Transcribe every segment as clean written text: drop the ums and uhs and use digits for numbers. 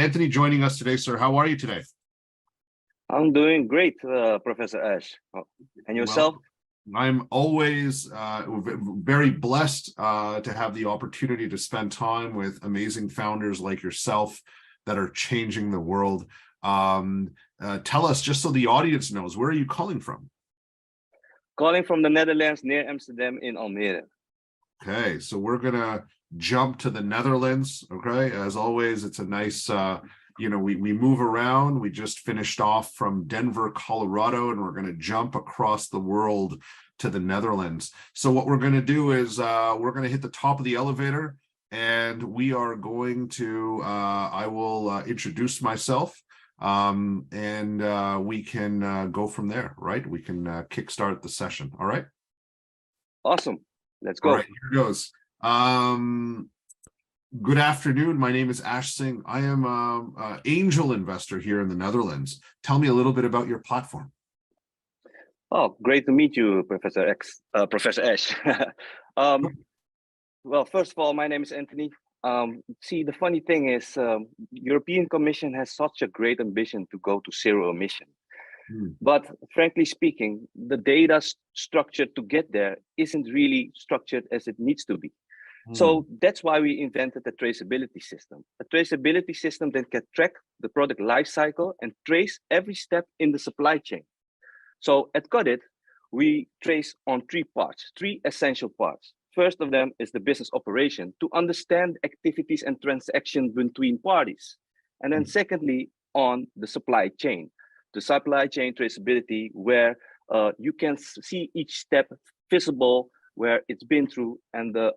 Anthony joining us today, sir. How are you today? I'm doing great, Professor Ash. And yourself? Well, I'm always very blessed to have the opportunity to spend time with amazing founders like yourself that are changing the world. Tell us, just so the audience knows, where are you calling from? Calling from the Netherlands, near Amsterdam in Almere. Okay, so we're gonna jump to the Netherlands. Okay, as always, it's a nice we move around. We just finished off from Denver, Colorado, and we're going to jump across the world to the Netherlands. So what we're going to do is we're going to hit the top of the elevator, and we are going to I will introduce myself, and we can go from there, right? We can kickstart the session. All right. Awesome. Let's go. All right, here goes. Good afternoon. My name is Ash Singh. I am an angel investor here in the Netherlands. Tell me a little bit about your platform. Oh, great to meet you, Professor Ash. Well, first of all, my name is Anthony. See, the funny thing is, European Commission has such a great ambition to go to zero emission. But frankly speaking, the data structure to get there isn't really structured as it needs to be. So that's why we invented a traceability system. A traceability system that can track the product life cycle and trace every step in the supply chain. So at COTIT, we trace on three essential parts. First of them is the business operation, to understand activities and transactions between parties. And then secondly, on the supply chain. The supply chain traceability, where you can see each step visible, where it's been through, and the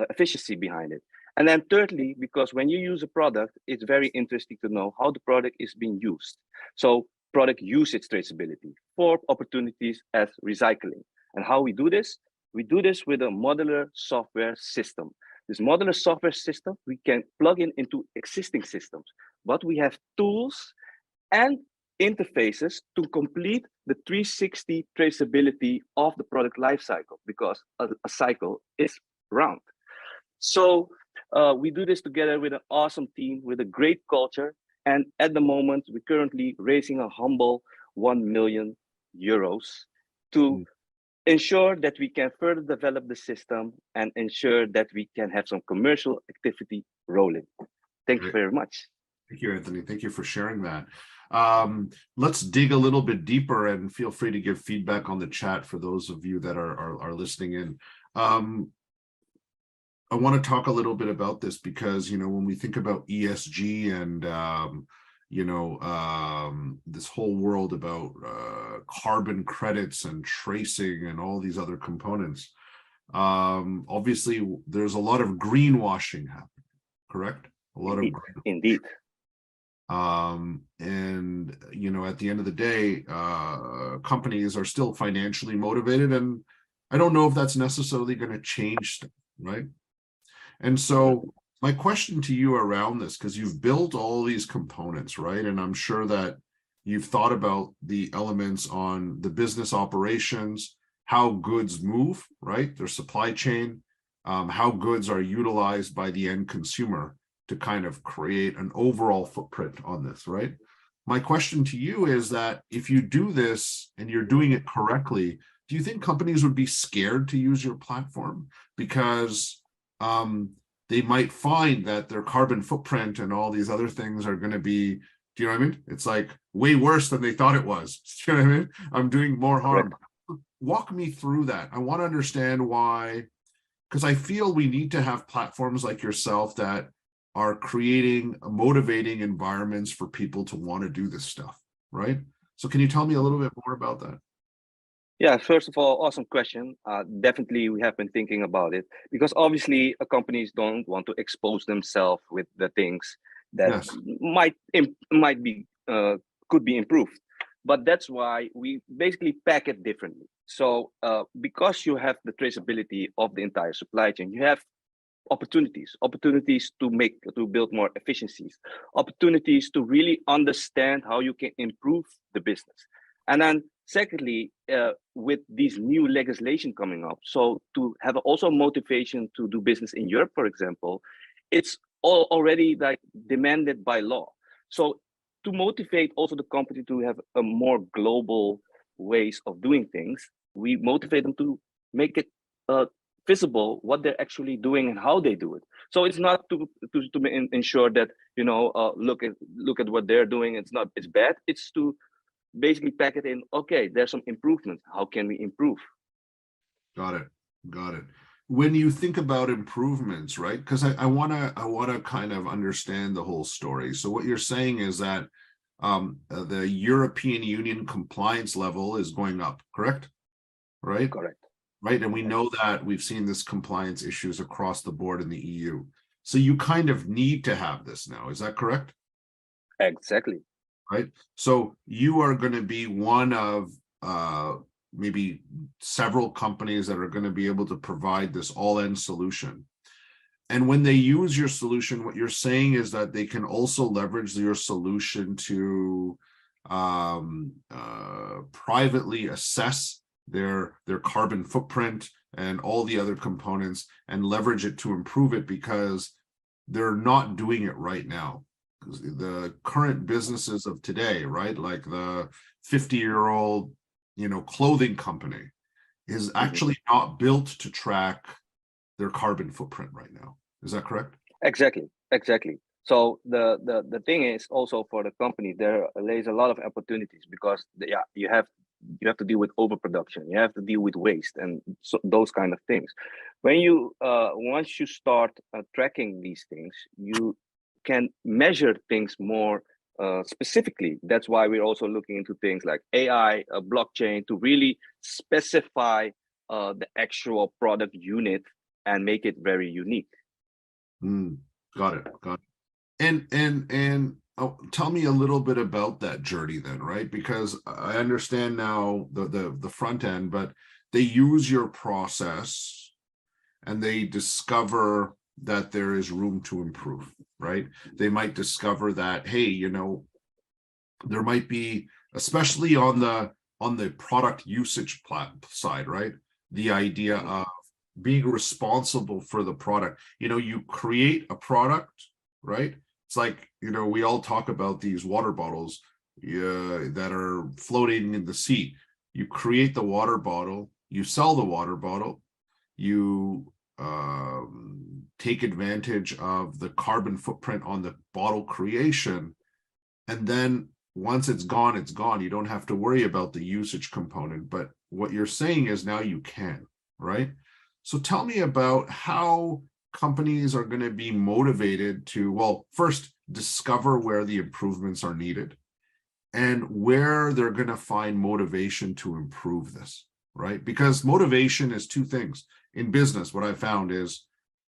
efficiency behind it. And then thirdly, because when you use a product, it's very interesting to know how the product is being used. So product usage traceability, 4 opportunities as recycling. And how we do this? We do this with a modular software system. This modular software system, we can plug into existing systems, but we have tools and interfaces to complete the 360 traceability of the product lifecycle, because a cycle is round. So we do this together with an awesome team, with a great culture. And at the moment, we're currently raising a humble 1 million euros to ensure that we can further develop the system and ensure that we can have some commercial activity rolling. Thank you very much. Thank you, Anthony. Thank you for sharing that. Let's dig a little bit deeper, and feel free to give feedback on the chat for those of you that are listening in. I want to talk a little bit about this because, when we think about ESG and, this whole world about carbon credits and tracing and all these other components, obviously there's a lot of greenwashing happening, correct? A lot of indeed. And at the end of the day, companies are still financially motivated, and I don't know if that's necessarily going to change stuff, right? And so my question to you around this, because you've built all these components, right? And I'm sure that you've thought about the elements on the business operations, how goods move, right? Their supply chain, how goods are utilized by the end consumer to kind of create an overall footprint on this, right? My question to you is that if you do this and you're doing it correctly, do you think companies would be scared to use your platform because they might find that their carbon footprint and all these other things are going to be, do you know what I mean? It's like way worse than they thought it was. Do you know what I mean? I'm doing more harm. Walk me through that. I want to understand why, because I feel we need to have platforms like yourself that are creating motivating environments for people to want to do this stuff, right? So can you tell me a little bit more about that? Yeah, first of all, awesome question. Definitely, we have been thinking about it because obviously companies don't want to expose themselves with the things that could be improved. But that's why we basically pack it differently. So because you have the traceability of the entire supply chain, you have opportunities to build more efficiencies, opportunities to really understand how you can improve the business. And then secondly, with these new legislation coming up, so to have also motivation to do business in Europe, for example, it's already like demanded by law. So to motivate also the company to have a more global ways of doing things, we motivate them to make it visible what they're actually doing and how they do it. So it's not to ensure that, you know, look at what they're doing. It's bad. It's to basically pack it in. Okay, there's some improvements. How can we improve? Got it. Got it. When you think about improvements, right? Because I wanna kind of understand the whole story. So what you're saying is that the European Union compliance level is going up, correct? Right? Correct. Right. And we know that we've seen this compliance issues across the board in the EU. So you kind of need to have this now. Is that correct? Exactly. Right. So you are going to be one of maybe several companies that are going to be able to provide this all-in solution. And when they use your solution, what you're saying is that they can also leverage your solution to privately assess their carbon footprint and all the other components and leverage it to improve it, because they're not doing it right now. The current businesses of today, right, like the 50-year-old, you know, clothing company is actually not built to track their carbon footprint right now. Is that correct? Exactly. So the thing is also for the company, there lays a lot of opportunities because you have to deal with overproduction, you have to deal with waste and so those kind of things. When you once you start tracking these things, you can measure things more specifically. That's why we're also looking into things like AI, blockchain, to really specify the actual product unit and make it very unique. Got it. And tell me a little bit about that journey then, right? Because I understand now the front end, but they use your process and they discover that there is room to improve, right? They might discover that, hey, you know, there might be, especially on the product usage side, right? The idea of being responsible for the product. You know, you create a product, right? It's like, you know, we all talk about these water bottles that are floating in the sea. You create the water bottle, you sell the water bottle, you take advantage of the carbon footprint on the bottle creation, and then once it's gone, it's gone. You don't have to worry about the usage component. But what you're saying is now you can, right? So tell me about how companies are going to be motivated to, well, first discover where the improvements are needed and where they're going to find motivation to improve this, right? Because motivation is two things. In business, what I found is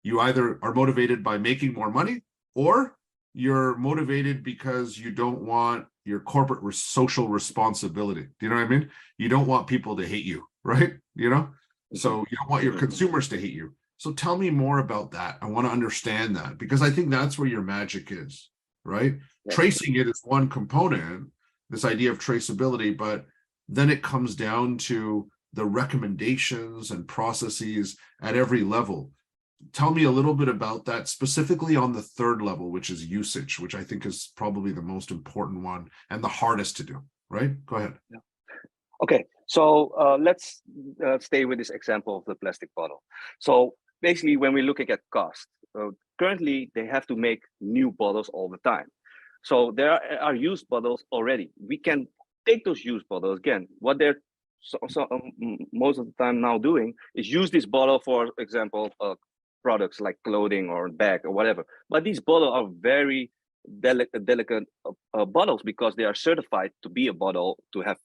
you either are motivated by making more money, or you're motivated because you don't want your corporate social responsibility. Do you know what I mean? You don't want people to hate you, right? You know, so you don't want your consumers to hate you. So tell me more about that. I want to understand that, because I think that's where your magic is, right? Yeah. Tracing it is one component, this idea of traceability, but then it comes down to the recommendations and processes at every level. Tell me a little bit about that, specifically on the third level, which is usage, which I think is probably the most important one and the hardest to do, right? Go ahead. Yeah. Okay, so let's stay with this example of the plastic bottle. So basically, when we're looking at cost, currently they have to make new bottles all the time. So there are used bottles already. We can take those used bottles again. What they're most of the time now doing is use this bottle, for example, products like clothing or bag or whatever. But these bottles are very delicate bottles because they are certified to be a bottle to have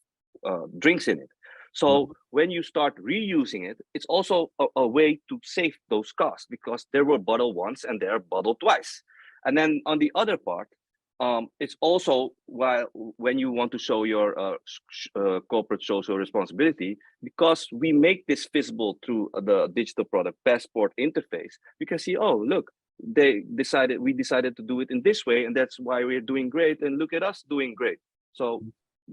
drinks in it. So when you start reusing it, it's also a way to save those costs, because there were bottled once and they're bottled twice. And then on the other part, it's also when you want to show your corporate social responsibility, because we make this visible through the digital product passport interface, you can see, oh, look, we decided to do it in this way, and that's why we're doing great, and look at us doing great. So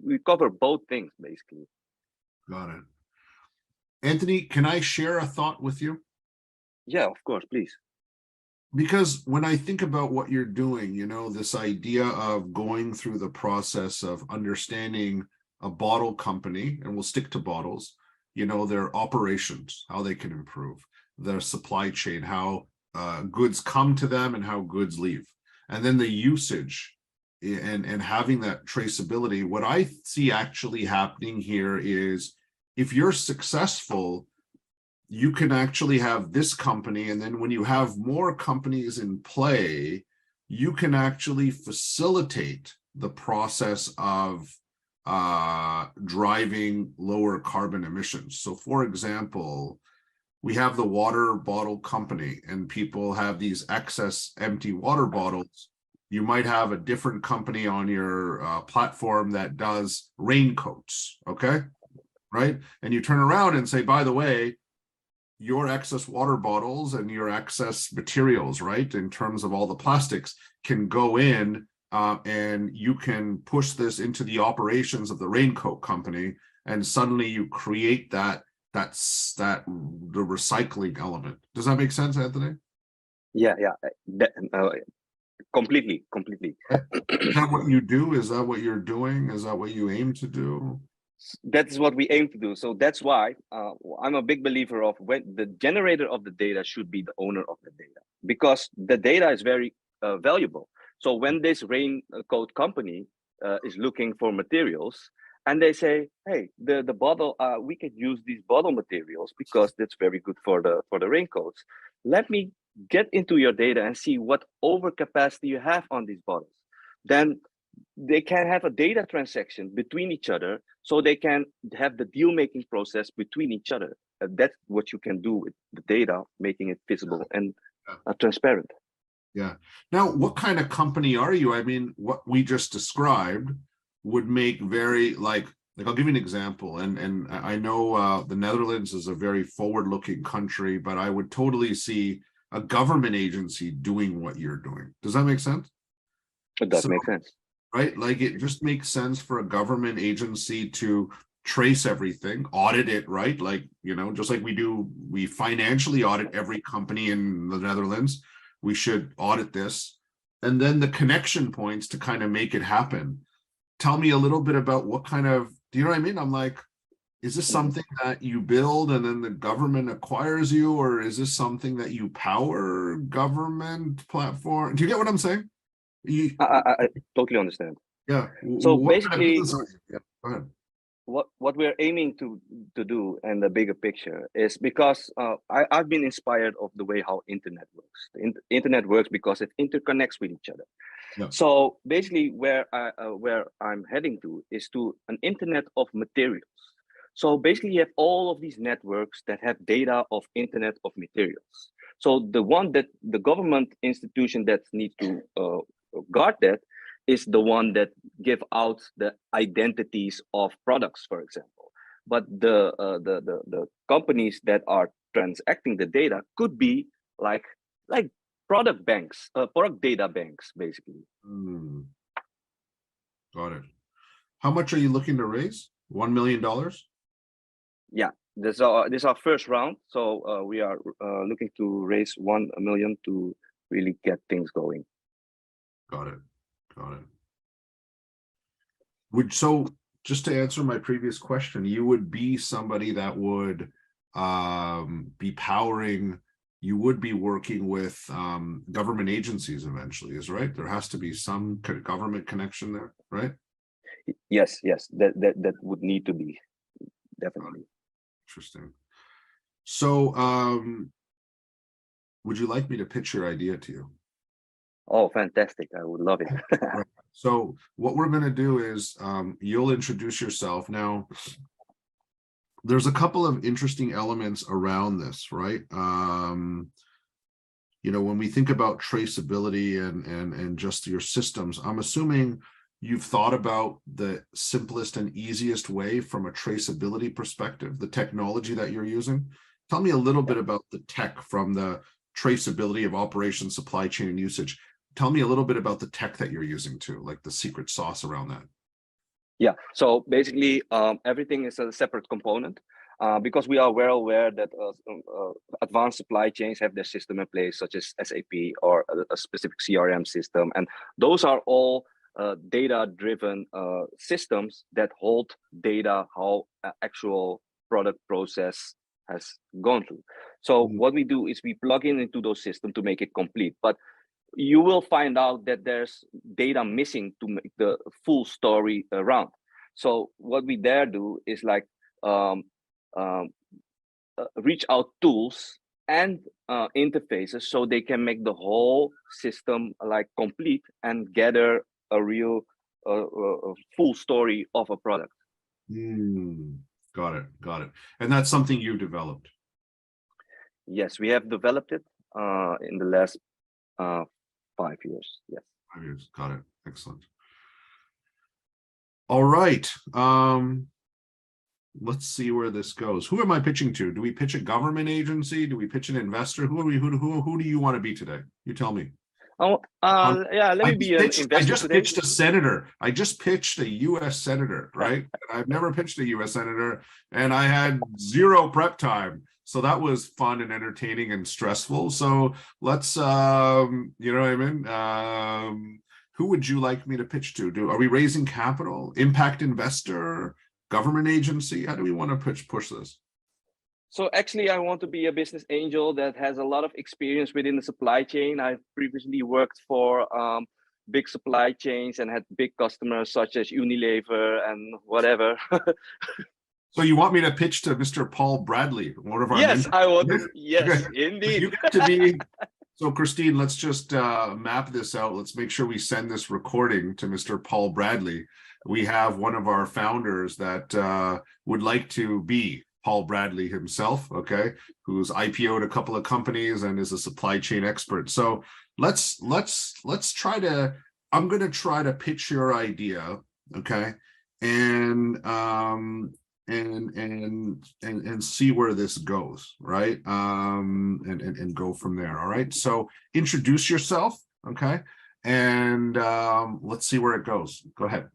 we cover both things, basically. Got it. Anthony, can I share a thought with you? Yeah, of course, please. Because when I think about what you're doing, you know, this idea of going through the process of understanding a bottle company, and we'll stick to bottles, you know, their operations, how they can improve, their supply chain, how goods come to them and how goods leave, and then the usage and having that traceability. What I see actually happening here is if you're successful, you can actually have this company, and then when you have more companies in play, you can actually facilitate the process of driving lower carbon emissions. So for example, we have the water bottle company and people have these excess empty water bottles. You might have a different company on your platform that does raincoats, okay? Right? And you turn around and say, by the way, your excess water bottles and your excess materials, right, in terms of all the plastics, can go in and you can push this into the operations of the raincoat company, and suddenly you create the recycling element. Does that make sense, Anthony? Yeah, completely. Is that what you do? Is that what you're doing? Is that what you aim to do? That's what we aim to do. So that's why I'm a big believer of when the generator of the data should be the owner of the data, because the data is very valuable. So when this raincoat company is looking for materials and they say, hey, the bottle, we can use these bottle materials because that's very good for the raincoats. Let me get into your data and see what overcapacity you have on these bottles. Then they can have a data transaction between each other, so they can have the deal making process between each other. That's what you can do with the data, making it visible and transparent. Yeah. Now, what kind of company are you? I mean, what we just described would make very like I'll give you an example. And I know the Netherlands is a very forward-looking country, but I would totally see a government agency doing what you're doing. Does that make sense? It does make sense. Right? Like it just makes sense for a government agency to trace everything, audit it, right? Like, you know, just like we financially audit every company in the Netherlands, we should audit this. And then the connection points to kind of make it happen. Tell me a little bit about what kind of, do you know what I mean? I'm like, is this something that you build and then the government acquires you, or is this something that you power government platform? Do you get what I'm saying? I totally understand. Yeah. So what basically, yeah, go ahead. What we're aiming to do in the bigger picture is because I've been inspired of the way how internet works. The internet works because it interconnects with each other. Yeah. So basically, where I'm heading to is to an internet of materials. So basically, you have all of these networks that have data of internet of materials. So the one that the government institution that needs to guard that is the one that give out the identities of products, for example. But the companies that are transacting the data could be like product banks, product data banks, basically. Got it. How much are you looking to raise? $1 million? Yeah, this is our first round. So we are looking to raise 1 million to really get things going. Got it. So just to answer my previous question, you would be somebody that would be powering, you would be working with government agencies eventually, is right? There has to be some government connection there, right? Yes, that would need to be, definitely. Interesting. So would you like me to pitch your idea to you? Oh, fantastic. I would love it. Right. So what we're going to do is you'll introduce yourself. Now, there's a couple of interesting elements around this, right? You know, when we think about traceability and just your systems, I'm assuming you've thought about the simplest and easiest way from a traceability perspective, the technology that you're using. Tell me a little bit about the tech from the traceability of operation, supply chain, and usage. Tell me a little bit about the tech that you're using too, like the secret sauce around that. Yeah, so basically everything is a separate component. because we are well aware that advanced supply chains have their system in place, such as SAP or a specific CRM system. And those are all data-driven systems that hold data, how actual product process has gone through. So what we do is we plug into those systems to make it complete. But you will find out that there's data missing to make the full story around. So what we there do is like reach out tools and interfaces so they can make the whole system like complete and gather a real full story of a product. Got it. And that's something you developed? Yes, we have developed it in the last 5 years. Yes. 5 years. Got it. Excellent. All right. Let's see where this goes. Who am I pitching to? Do we pitch a government agency? Do we pitch an investor? Who do you want to be today? You tell me. Oh, yeah, let me be an investor. I just pitched a senator. I just pitched a U.S. senator, right? I've never pitched a U.S. senator, and I had zero prep time. So that was fun and entertaining and stressful. So let's, you know what I mean? Who would you like me to pitch to? Are we raising capital? Impact investor? Government agency? How do we want to push this? So actually, I want to be a business angel that has a lot of experience within the supply chain. I've previously worked for big supply chains and had big customers such as Unilever and whatever. So you want me to pitch to Mr. Paul Bradley, one of our Yes, mentors? I want to. Yes, Okay. indeed. You get to be. So Christine, let's just map this out. Let's make sure we send this recording to Mr. Paul Bradley. We have one of our founders that would like to be Paul Bradley himself, okay, who's IPO'd a couple of companies and is a supply chain expert. So let's try to, I'm going to try to pitch your idea, okay, and see where this goes, right? And go from there. All right. So introduce yourself, okay, and let's see where it goes. Go ahead.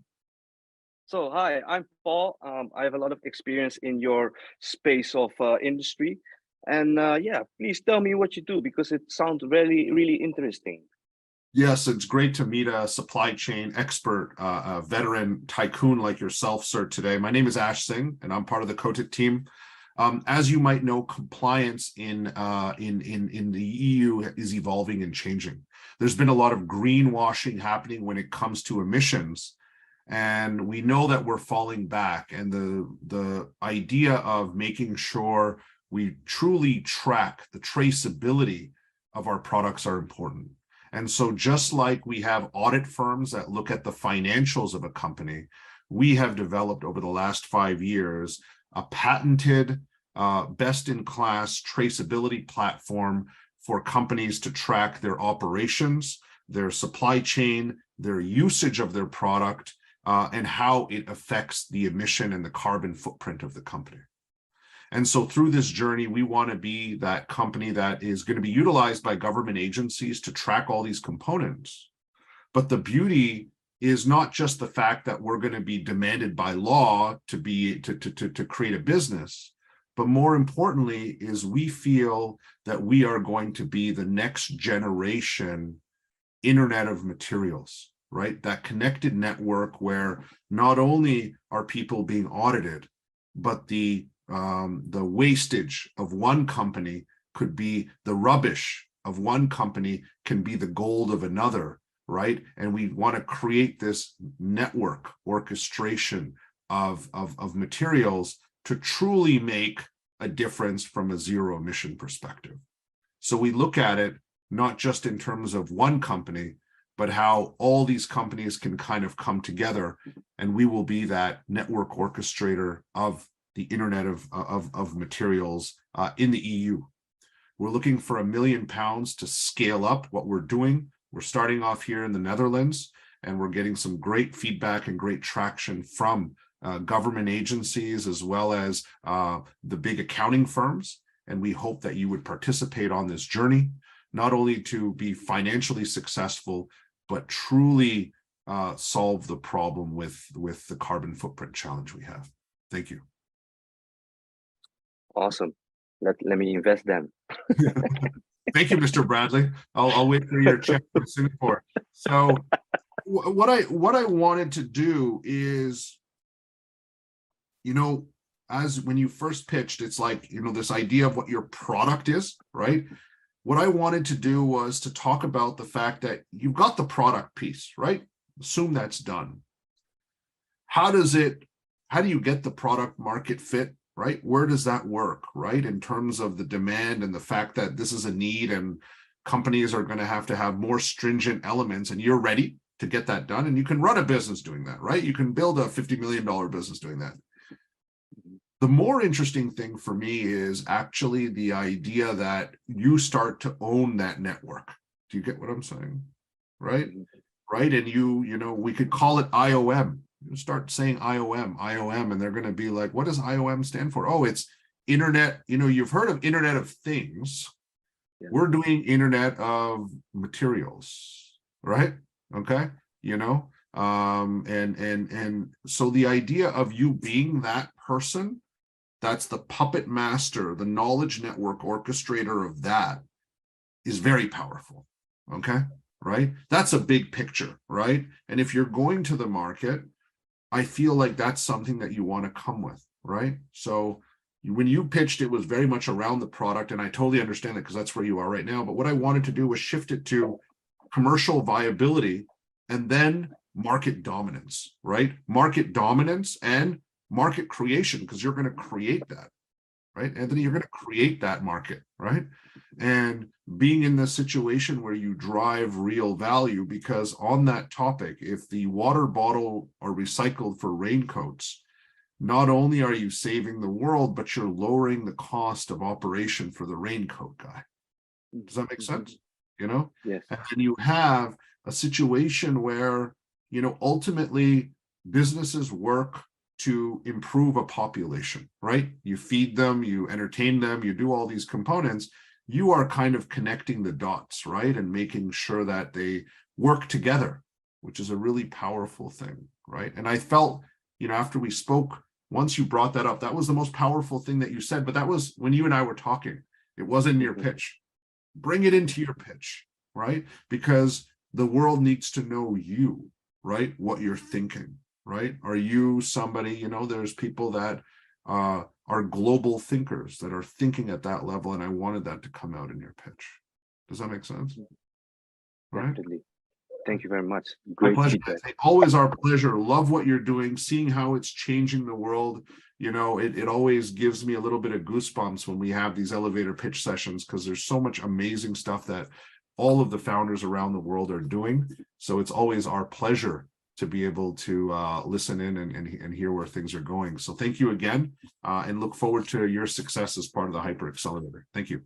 So hi, I'm Paul. I have a lot of experience in your space of industry, and yeah, please tell me what you do because it sounds really interesting. Yes, it's great to meet a supply chain expert, a veteran tycoon like yourself, sir, today. My name is Singh, and I'm part of the COTIT team. As you might know, compliance in the EU is evolving and changing. There's been a lot of greenwashing happening when it comes to emissions, and we know that we're falling back. And the idea of making sure we truly track the traceability of our products are important. And so just like we have audit firms that look at the financials of a company, we have developed over the last 5 years a patented, best-in-class traceability platform for companies to track their operations, their supply chain, their usage of their product, and how it affects the emission and the carbon footprint of the company. And so through this journey, we want to be that company that is going to be utilized by government agencies to track all these components. But the beauty is not just the fact that we're going to be demanded by law to create a business, but more importantly is we feel that we are going to be the next generation Internet of Materials, right? That connected network where not only are people being audited, but the wastage of one company could be the rubbish of one company can be the gold of another, right? And we want to create this network orchestration of materials to truly make a difference from a zero emission perspective. So we look at it not just in terms of one company, but how all these companies can kind of come together, and we will be that network orchestrator of the Internet of Materials in the EU. We're looking for £1 million to scale up what we're doing. We're starting off here in the Netherlands, and we're getting some great feedback and great traction from government agencies as well as the big accounting firms. And we hope that you would participate on this journey, not only to be financially successful, but truly solve the problem with the carbon footprint challenge we have. Thank you. Awesome. Let me invest then. Thank you, Mr. Bradley. I'll wait for your check from Singapore. So what I wanted to do is, as when you first pitched, it's like, this idea of what your product is, right? What I wanted to do was to talk about the fact that you've got the product piece, right? Assume that's done. How do you get the product market fit, right? Where does that work, right? In terms of the demand and the fact that this is a need and companies are going to have more stringent elements, and you're ready to get that done. And you can run a business doing that, right? You can build a $50 million business doing that. The more interesting thing for me is actually the idea that you start to own that network. Do you get what I'm saying? Right? Right. And we could call it IOM. You start saying IOM, and they're going to be like, what does IOM stand for? Oh, it's Internet. You've heard of Internet of Things. Yeah. We're doing Internet of Materials, right? Okay. And so the idea of you being that person, that's the puppet master, the knowledge network orchestrator of that, is very powerful. Okay. Right. That's a big picture. Right. And if you're going to the market, I feel like that's something that you want to come with. Right. So when you pitched, it was very much around the product. And I totally understand it because that's where you are right now. But what I wanted to do was shift it to commercial viability and then market dominance. Right. Market dominance and market creation, because you're going to create that, right? Anthony, you're going to create that market, right? And being in the situation where you drive real value, because on that topic, if the water bottle are recycled for raincoats, not only are you saving the world, but you're lowering the cost of operation for the raincoat guy. Does that make sense? Yes. And then you have a situation where, ultimately businesses work to improve a population, right? You feed them, you entertain them, you do all these components. You are kind of connecting the dots, right? And making sure that they work together, which is a really powerful thing, right? And I felt, after we spoke, once you brought that up, that was the most powerful thing that you said, but that was when you and I were talking. It wasn't in your pitch. Bring it into your pitch, right? Because the world needs to know you, right? What you're thinking. Right? Are you somebody, there's people that are global thinkers that are thinking at that level. And I wanted that to come out in your pitch. Does that make sense? Right? Definitely. Thank you very much. Great feedback. Always our pleasure. Love what you're doing, seeing how it's changing the world. It always gives me a little bit of goosebumps when we have these elevator pitch sessions, because there's so much amazing stuff that all of the founders around the world are doing. So it's always our pleasure to be able to listen in and hear where things are going. So thank you again, and look forward to your success as part of the Hyper Accelerator. Thank you.